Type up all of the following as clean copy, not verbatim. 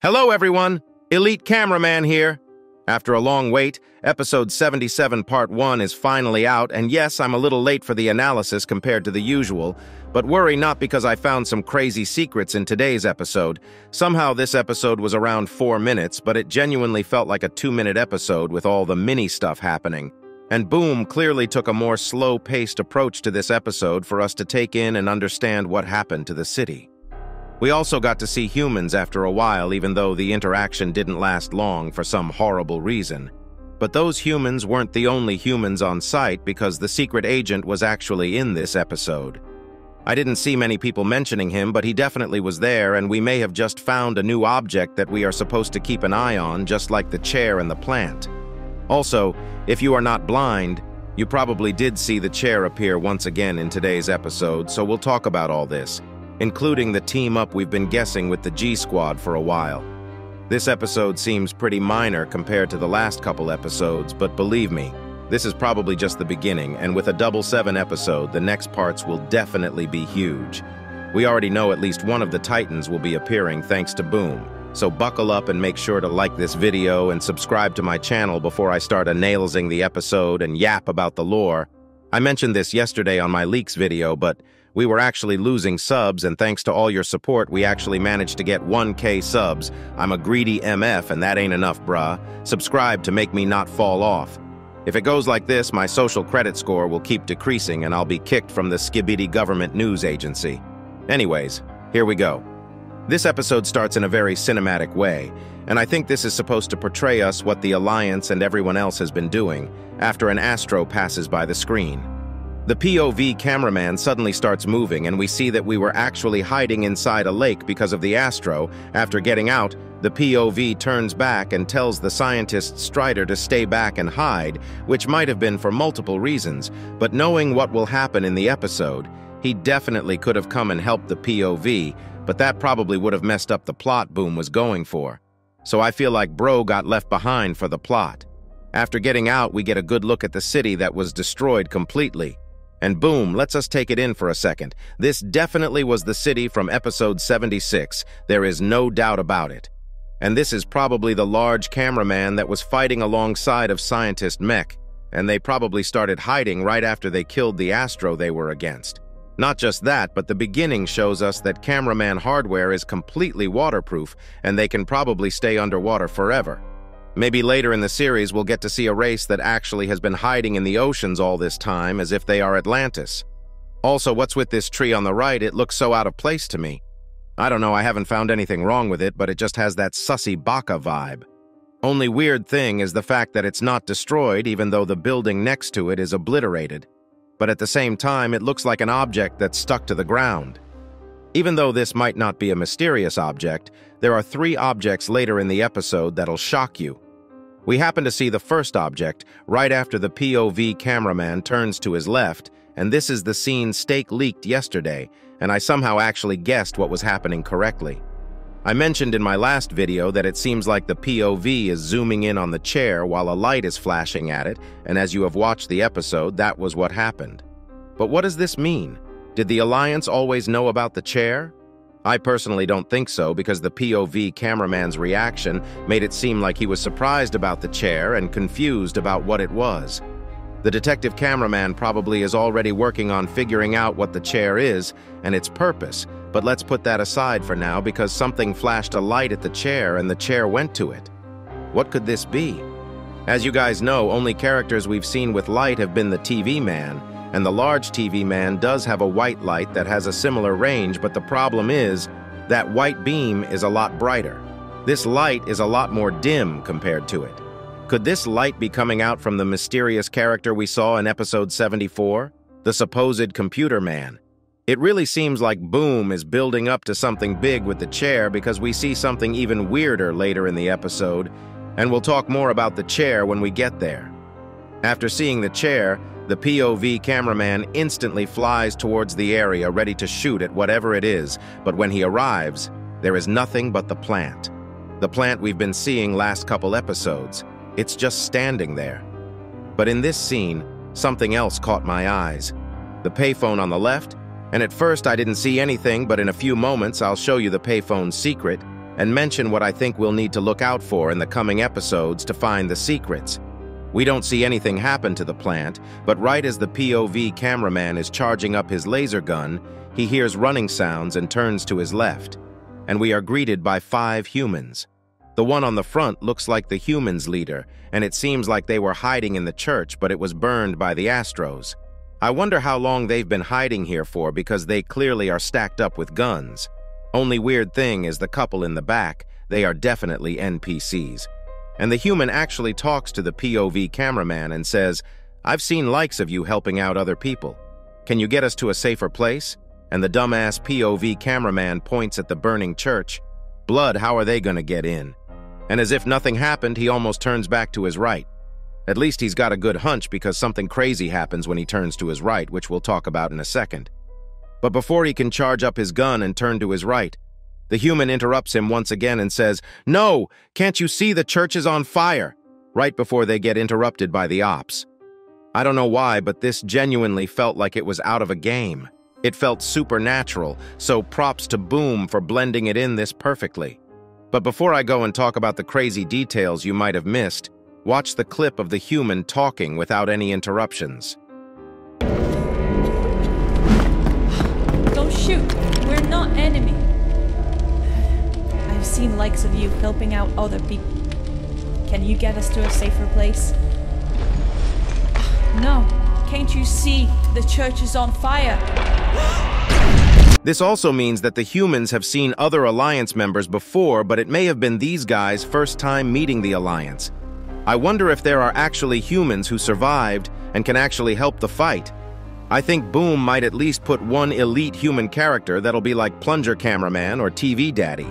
Hello everyone, Elite Cameraman here. After a long wait, episode 77 part 1 is finally out, and yes, I'm a little late for the analysis compared to the usual, but worry not because I found some crazy secrets in today's episode. Somehow this episode was around 4 minutes, but it genuinely felt like a 2-minute episode with all the mini stuff happening. And Boom clearly took a more slow-paced approach to this episode for us to take in and understand what happened to the city. We also got to see humans after a while, even though the interaction didn't last long for some horrible reason. But those humans weren't the only humans on site because the secret agent was actually in this episode. I didn't see many people mentioning him, but he definitely was there, and we may have just found a new object that we are supposed to keep an eye on, just like the chair and the plant. Also, if you are not blind, you probably did see the chair appear once again in today's episode, so we'll talk about all this, including the team-up we've been guessing with the G-Squad for a while. This episode seems pretty minor compared to the last couple episodes, but believe me, this is probably just the beginning, and with a double 7 episode, the next parts will definitely be huge. We already know at least one of the Titans will be appearing thanks to Boom, so buckle up and make sure to like this video and subscribe to my channel before I start analyzing the episode and yap about the lore. I mentioned this yesterday on my leaks video, but we were actually losing subs, and thanks to all your support, we actually managed to get 1K subs. I'm a greedy MF, and that ain't enough, bruh. Subscribe to make me not fall off. If it goes like this, my social credit score will keep decreasing, and I'll be kicked from the skibidi government news agency. Anyways, here we go. This episode starts in a very cinematic way, and I think this is supposed to portray us what the Alliance and everyone else has been doing after an Astro passes by the screen. The POV cameraman suddenly starts moving, and we see that we were actually hiding inside a lake because of the Astro. After getting out, the POV turns back and tells the scientist Strider to stay back and hide, which might have been for multiple reasons, but knowing what will happen in the episode, he definitely could have come and helped the POV, but that probably would have messed up the plot Boom was going for. So I feel like Bro got left behind for the plot. After getting out, we get a good look at the city that was destroyed completely. And boom, lets us take it in for a second. This definitely was the city from episode 76. There is no doubt about it. And this is probably the large cameraman that was fighting alongside of Scientist Mech, and they probably started hiding right after they killed the Astro they were against. Not just that, but the beginning shows us that cameraman hardware is completely waterproof, and they can probably stay underwater forever. Maybe later in the series we'll get to see a race that actually has been hiding in the oceans all this time as if they are Atlantis. Also, what's with this tree on the right? It looks so out of place to me. I don't know, I haven't found anything wrong with it, but it just has that sussy baka vibe. Only weird thing is the fact that it's not destroyed even though the building next to it is obliterated. But at the same time, it looks like an object that's stuck to the ground. Even though this might not be a mysterious object, there are 3 objects later in the episode that'll shock you. We happen to see the first object right after the POV cameraman turns to his left, and this is the scene Steak leaked yesterday, and I somehow actually guessed what was happening correctly. I mentioned in my last video that it seems like the POV is zooming in on the chair while a light is flashing at it, and as you have watched the episode, that was what happened. But what does this mean? Did the Alliance always know about the chair? I personally don't think so, because the POV cameraman's reaction made it seem like he was surprised about the chair and confused about what it was. The detective cameraman probably is already working on figuring out what the chair is and its purpose, but let's put that aside for now because something flashed a light at the chair and the chair went to it. What could this be? As you guys know, only characters we've seen with light have been the TV man, and the large TV man does have a white light that has a similar range, but the problem is that white beam is a lot brighter. This light is a lot more dim compared to it. Could this light be coming out from the mysterious character we saw in episode 74? The supposed computer man. It really seems like Boom is building up to something big with the chair because we see something even weirder later in the episode, and we'll talk more about the chair when we get there. After seeing the chair, the POV cameraman instantly flies towards the area ready to shoot at whatever it is, but when he arrives, there is nothing but the plant. The plant we've been seeing last couple episodes. It's just standing there. But in this scene, something else caught my eyes. The payphone on the left, and at first I didn't see anything, but in a few moments I'll show you the payphone's secret, and mention what I think we'll need to look out for in the coming episodes to find the secrets. We don't see anything happen to the plant, but right as the POV cameraman is charging up his laser gun, he hears running sounds and turns to his left. And we are greeted by 5 humans. The one on the front looks like the humans' leader, and it seems like they were hiding in the church, but it was burned by the Astros. I wonder how long they've been hiding here for, because they clearly are stacked up with guns. Only weird thing is the couple in the back. They are definitely NPCs. And the human actually talks to the POV cameraman and says, "I've seen likes of you helping out other people. Can you get us to a safer place?" And the dumbass POV cameraman points at the burning church. Blood, how are they gonna get in? And as if nothing happened, he almost turns back to his right. At least he's got a good hunch, because something crazy happens when he turns to his right, which we'll talk about in a second. But before he can charge up his gun and turn to his right, the human interrupts him once again and says, "No, can't you see the church is on fire?" Right before they get interrupted by the ops. I don't know why, but this genuinely felt like it was out of a game. It felt supernatural, so props to Boom for blending it in this perfectly. But before I go and talk about the crazy details you might have missed, watch the clip of the human talking without any interruptions. Don't shoot, we're not enemy. I've seen likes of you helping out other people. Can you get us to a safer place? No, can't you see? The church is on fire. This also means that the humans have seen other Alliance members before, but it may have been these guys' first time meeting the Alliance. I wonder if there are actually humans who survived and can actually help the fight. I think Boom might at least put one elite human character that'll be like Plunger Cameraman or TV Daddy.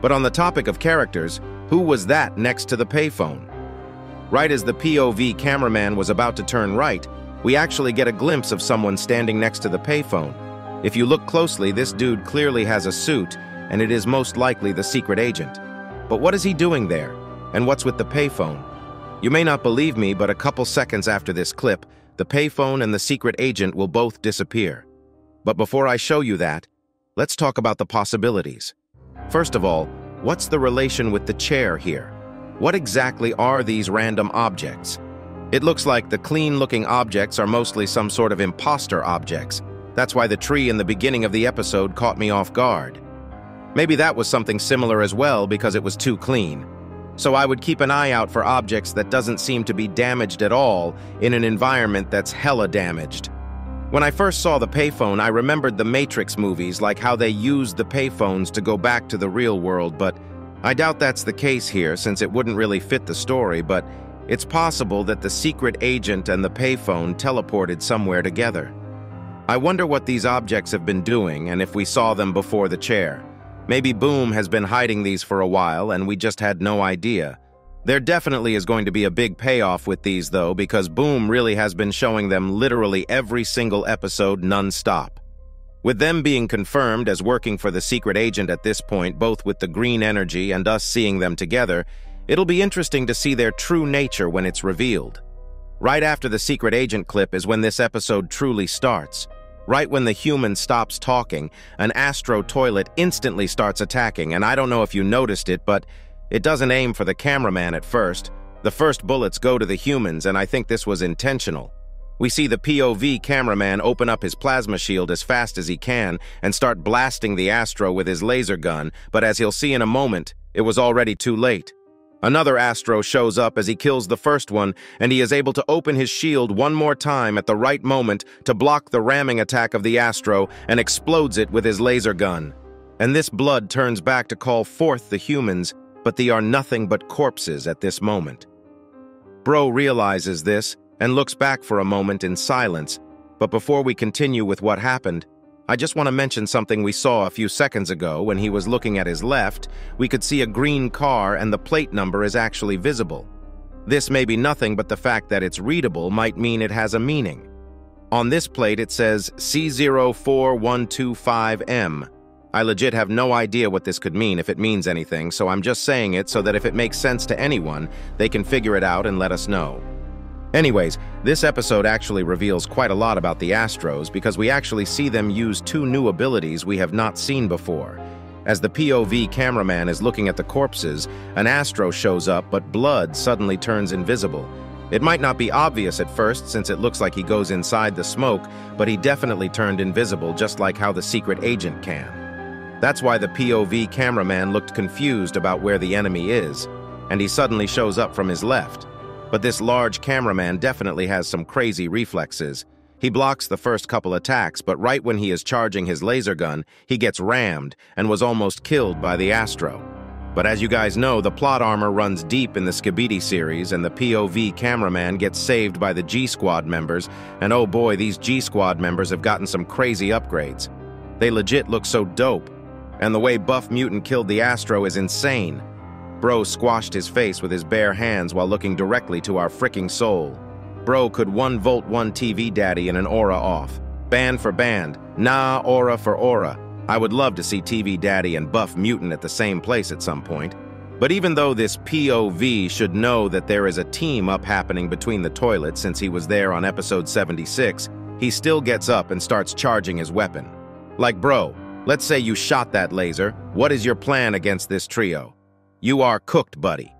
But on the topic of characters, who was that next to the payphone? Right as the POV cameraman was about to turn right, we actually get a glimpse of someone standing next to the payphone. If you look closely, this dude clearly has a suit, and it is most likely the secret agent. But what is he doing there? And what's with the payphone? You may not believe me, but a couple seconds after this clip, the payphone and the secret agent will both disappear. But before I show you that, let's talk about the possibilities. First of all, what's the relation with the chair here? What exactly are these random objects? It looks like the clean-looking objects are mostly some sort of imposter objects. That's why the tree in the beginning of the episode caught me off guard. Maybe that was something similar as well, because it was too clean. So I would keep an eye out for objects that doesn't seem to be damaged at all in an environment that's hella damaged. When I first saw the payphone, I remembered the Matrix movies, like how they used the payphones to go back to the real world, but I doubt that's the case here, since it wouldn't really fit the story. But it's possible that the secret agent and the payphone teleported somewhere together. I wonder what these objects have been doing, and if we saw them before the chair. Maybe Boom has been hiding these for a while and we just had no idea. There definitely is going to be a big payoff with these though, because Boom really has been showing them literally every single episode non-stop. With them being confirmed as working for the secret agent at this point, both with the green energy and us seeing them together, it'll be interesting to see their true nature when it's revealed. Right after the secret agent clip is when this episode truly starts. Right when the human stops talking, an Astro toilet instantly starts attacking, and I don't know if you noticed it, but it doesn't aim for the cameraman at first. The first bullets go to the humans, and I think this was intentional. We see the POV cameraman open up his plasma shield as fast as he can and start blasting the Astro with his laser gun, but as he'll see in a moment, it was already too late. Another Astro shows up as he kills the first one, and he is able to open his shield one more time at the right moment to block the ramming attack of the Astro and explodes it with his laser gun. And this blood turns back to call forth the humans, but they are nothing but corpses at this moment. Bro realizes this and looks back for a moment in silence, but before we continue with what happened, I just want to mention something we saw a few seconds ago. When he was looking at his left, we could see a green car and the plate number is actually visible. This may be nothing, but the fact that it's readable might mean it has a meaning. On this plate it says C04125M. I legit have no idea what this could mean, if it means anything, so I'm just saying it so that if it makes sense to anyone, they can figure it out and let us know. Anyways, this episode actually reveals quite a lot about the Astros because we actually see them use two new abilities we have not seen before. As the POV cameraman is looking at the corpses, an Astro shows up, but Blood suddenly turns invisible. It might not be obvious at first since it looks like he goes inside the smoke, but he definitely turned invisible just like how the secret agent can. That's why the POV cameraman looked confused about where the enemy is, and he suddenly shows up from his left. But this large cameraman definitely has some crazy reflexes. He blocks the first couple attacks, but right when he is charging his laser gun, he gets rammed and was almost killed by the Astro. But as you guys know, the plot armor runs deep in the Skibidi series, and the POV cameraman gets saved by the G-Squad members, and oh boy, these G-Squad members have gotten some crazy upgrades. They legit look so dope, and the way Buff Mutant killed the Astro is insane. Bro squashed his face with his bare hands while looking directly to our fricking soul. Bro could 1-volt 1 TV Daddy in an aura off. Band for band, nah, aura for aura. I would love to see TV Daddy and Buff Mutant at the same place at some point. But even though this POV should know that there is a team up happening between the toilets since he was there on episode 76, he still gets up and starts charging his weapon. Like, bro, let's say you shot that laser. What is your plan against this trio? You are cooked, buddy.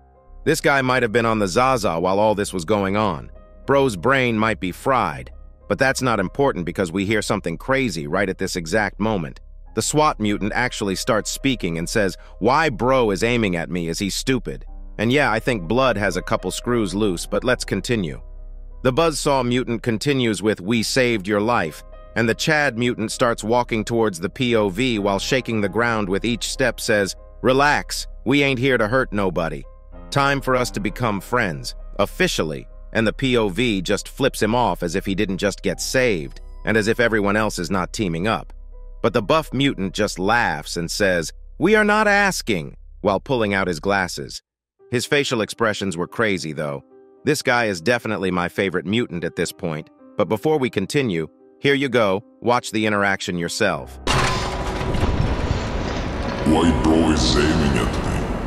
This guy might have been on the Zaza while all this was going on. Bro's brain might be fried, but that's not important because we hear something crazy right at this exact moment. The SWAT mutant actually starts speaking and says, "Why Bro is aiming at me? Is he stupid?" And yeah, I think Blood has a couple screws loose, but let's continue. The Buzzsaw mutant continues with, "We saved your life," and the Chad mutant starts walking towards the POV while shaking the ground with each step says, "Relax, we ain't here to hurt nobody. Time for us to become friends, officially." And the POV just flips him off as if he didn't just get saved, and as if everyone else is not teaming up. But the Buff Mutant just laughs and says, "We are not asking," while pulling out his glasses. His facial expressions were crazy, though. This guy is definitely my favorite mutant at this point. But before we continue, here you go, watch the interaction yourself. Why Bro is aiming at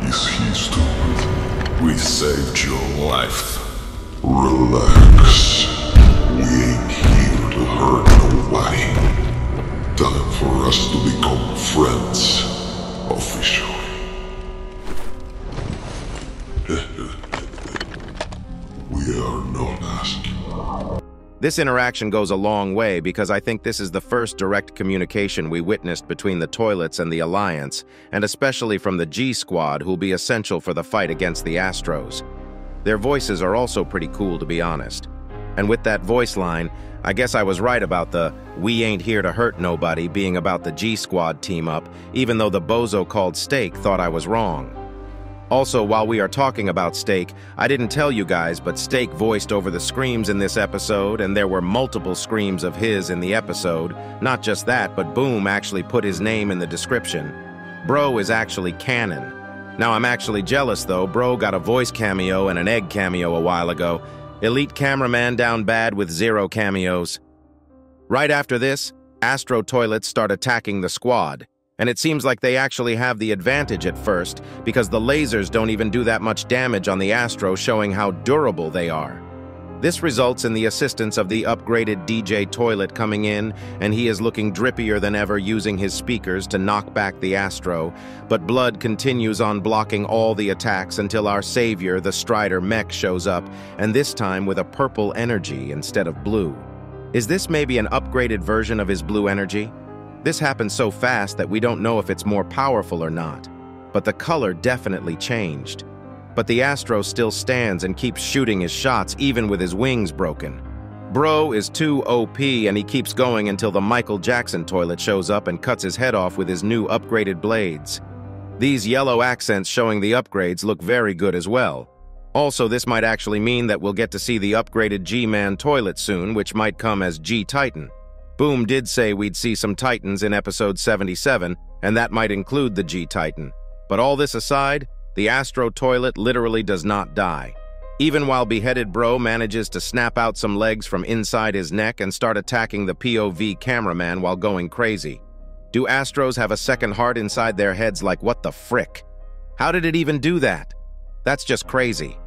me? Is he stupid? We saved your life. Relax. We ain't here to hurt nobody. Time for us to become friends. Officially. We are not asking. This interaction goes a long way because I think this is the first direct communication we witnessed between the toilets and the Alliance, and especially from the G-Squad, who'll be essential for the fight against the Astros. Their voices are also pretty cool, to be honest. And with that voice line, I guess I was right about the "we ain't here to hurt nobody" being about the G-Squad team-up, even though the bozo called Steak thought I was wrong. Also, while we are talking about Steak, I didn't tell you guys, but Steak voiced over the screams in this episode, and there were multiple screams of his in the episode. Not just that, but Boom actually put his name in the description. Bro is actually canon. Now, I'm actually jealous, though. Bro got a voice cameo and an egg cameo a while ago. Elite Cameraman down bad with 0 cameos. Right after this, Astro toilets start attacking the squad, and it seems like they actually have the advantage at first because the lasers don't even do that much damage on the Astro, showing how durable they are. This results in the assistance of the upgraded DJ Toilet coming in, and he is looking drippier than ever using his speakers to knock back the Astro, but Blood continues on blocking all the attacks until our savior, the Strider Mech, shows up, and this time with a purple energy instead of blue. Is this maybe an upgraded version of his blue energy? This happens so fast that we don't know if it's more powerful or not, but the color definitely changed. But the Astro still stands and keeps shooting his shots even with his wings broken. Bro is too OP and he keeps going until the Michael Jackson toilet shows up and cuts his head off with his new upgraded blades. These yellow accents showing the upgrades look very good as well. Also, this might actually mean that we'll get to see the upgraded G-Man toilet soon, which might come as G-Titan. Boom did say we'd see some Titans in episode 77, and that might include the G-Titan. But all this aside, the Astro toilet literally does not die. Even while beheaded Bro manages to snap out some legs from inside his neck and start attacking the POV cameraman while going crazy. Do Astros have a second heart inside their heads? Like, what the frick? How did it even do that? That's just crazy.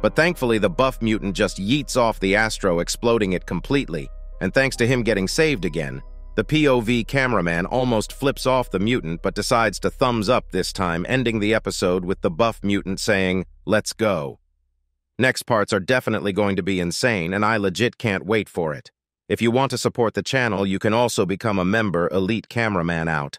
But thankfully the Buff Mutant just yeets off the Astro, exploding it completely, and thanks to him getting saved again, The POV cameraman almost flips off the mutant but decides to thumbs up this time, ending the episode with the buff mutant saying, "Let's go." Next parts are definitely going to be insane, and I legit can't wait for it. If you want to support the channel, you can also become a member. Elite Cameraman out.